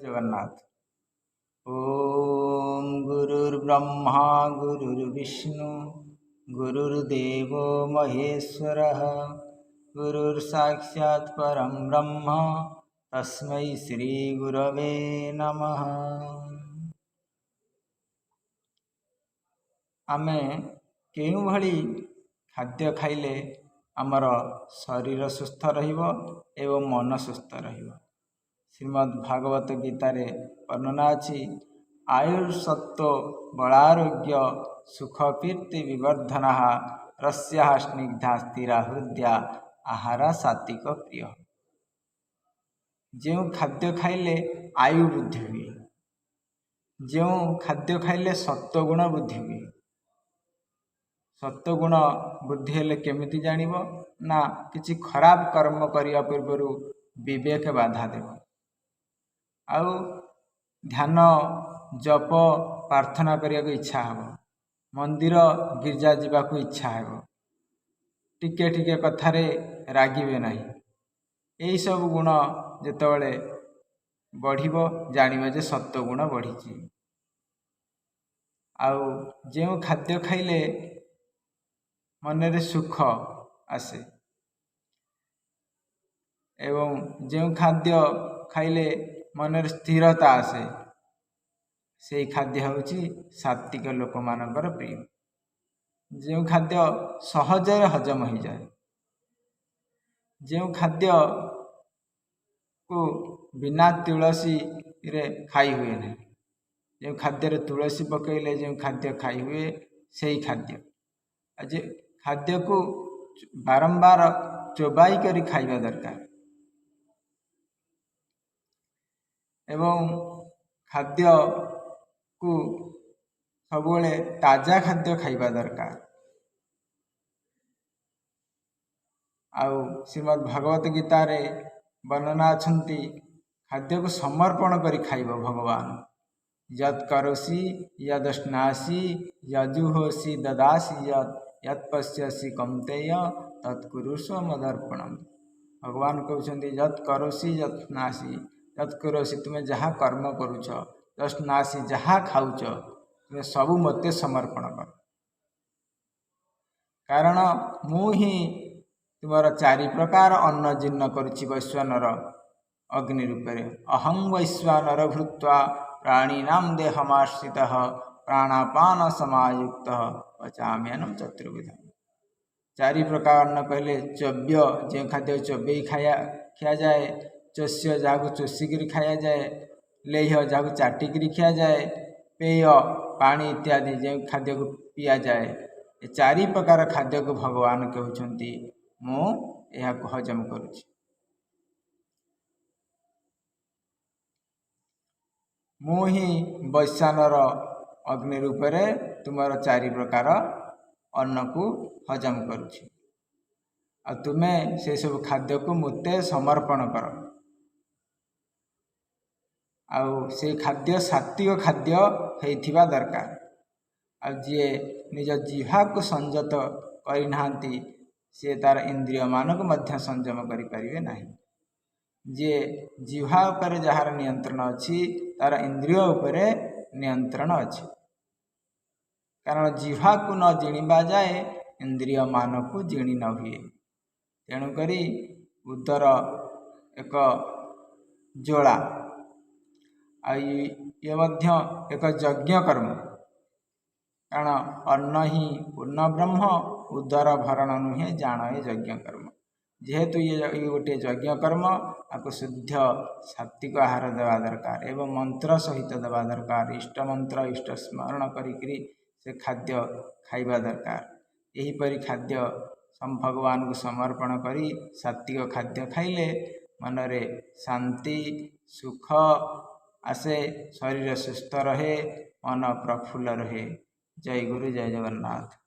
जगन्नाथ। ओम गुरुर्ब्रह्मा गुरुर्विष्णु गुरुर्देव महेश्वरः गुरुर्साक्षात् परं ब्रह्म तस्मै श्री गुरवे नमः। आमे केउं भली खाद्य खाइले आमर शरीर सुस्थ रहिबो एवं मन सुस्थ रहिबो। श्रीमद् भागवत गीतारे वर्णना अछि आयुर्सत्व बलारोग्य सुख कीर्ति विवर्धना रस्या स्निग्धा स्थिरा हृदया आहारा सात्विक प्रिय। जो खाद्य खाइले आयु वृद्धि हुए, जो खाद्य खाइले सत्वगुण वृद्धि हुए। सत्वगुण वृद्धि हेले केमिति जानिबो ना किछि खराब कर्म करिया पूर्वरु विवेक बाधा देव। आउ ध्यान जप प्रार्थना करिया को इच्छा हबो, मंदिर गिरजा जीवा को इच्छा हबो, टिके टिके कथारे रागिबे नाही। एई सब गुण जेतबेले बढ़िबो जानिबे जे सत्व गुण बढ़िछि। आउ जे खाद्य खाइले मनरे सुख आसे एवं जो खाद्य खाइले मनरे स्थिरता आसे से खाद्य होउछि सात्विक लोक मानकर प्रिय। जो खाद्य सहजरे हजम हो जाए, जो खाद्य को बिना तुलसी रे खाई हुए नहीं, जो खाद्य रे तुलसी पकईले जो खाद्य खाई हुए से खाद्य। आज खाद्य को बारंबार चोबाई करी खाइबा दरकार एवं खाद्य को सबुले ताजा खाद्य खाइबा दरकार। आउ श्रीमद् भागवत गीता रे वर्णना अछंती खाद्य को समर्पण करी खाइबो भगवान। यत् करोसि यद् स्नासि यजुहोसि ददासि यत् पश्यसि कौन्तेय तत्कुरुष्व मदर्पणम। भगवान कहते यत् करोसि यत् स्नासि यत् करोसि तुम्हें जहाँ कर्म करुच, यत् स्नासि जहाँ खाऊच तुम्हें सबू मते समर्पण कर, कारण मु ही तुमर चारि प्रकार अन्न जीर्ण करुछि वैश्वानर अग्नि रूपे। अहं वैश्वानर भूत्वा प्राणीनां देहमाश्रितः प्राणापान समायुक्तः पचाम्यन्नं चतुर्विधम्। चारि प्रकार अन्न कहले चव्य जे खाद्य चोबे खिया जाए, चोष्य जागु चोषिकी खाया जाए, लेह्य जागु चाटिकी खिया जाए, पेय पानी इत्यादि जो खाद्य को पिया जाए। ये चारि प्रकार खाद्य को भगवान कहउछंती मु यह को हजम करुछि। मु ही वैश्वानर अग्नि रूपे तुमर चारि प्रकार अन्न को हजम करुछि। आ तुम्हें से सब खाद्य को मुते समर्पण कर। आउ से खाद्य सात्विक खाद्य होइथिबा दरकार। आ जे निज जिह्वा को संयत करिनांती से तार इंद्रिय मान को मध्य संयम करि परिबे नाही। जे जिह्वा उपर जहार नियंत्रण अछि तार इंद्रिय उपर नियंत्रण अछि। कारण जिह्वा को न जिणिबा जाए इंद्रिय मान को जिणी न हुए। तेणुक उदर एक जोड़ा ये मध्य एक यज्ञ कर्म। कारण अन्न ही पूर्ण ब्रह्म, उदर भरण नुहे जान ये यज्ञ कर्म। जेहेतु ये गोटे यज्ञ कर्म आपको शुद्ध सात्विक आहार देवा दरकार एवं मंत्र सहित देवा दरकार। इष्ट मंत्र इष्ट स्मरण करी से खाद्य खाइबा दरकार। यही परि खाद्य भगवान को समर्पण करी सात्विक खाद्य खाइले मनरे शांति सुख आसे, शरीर सुस्थ रहे, मन प्रफुल्ल रहे। जय गुरु जय जगन्नाथ।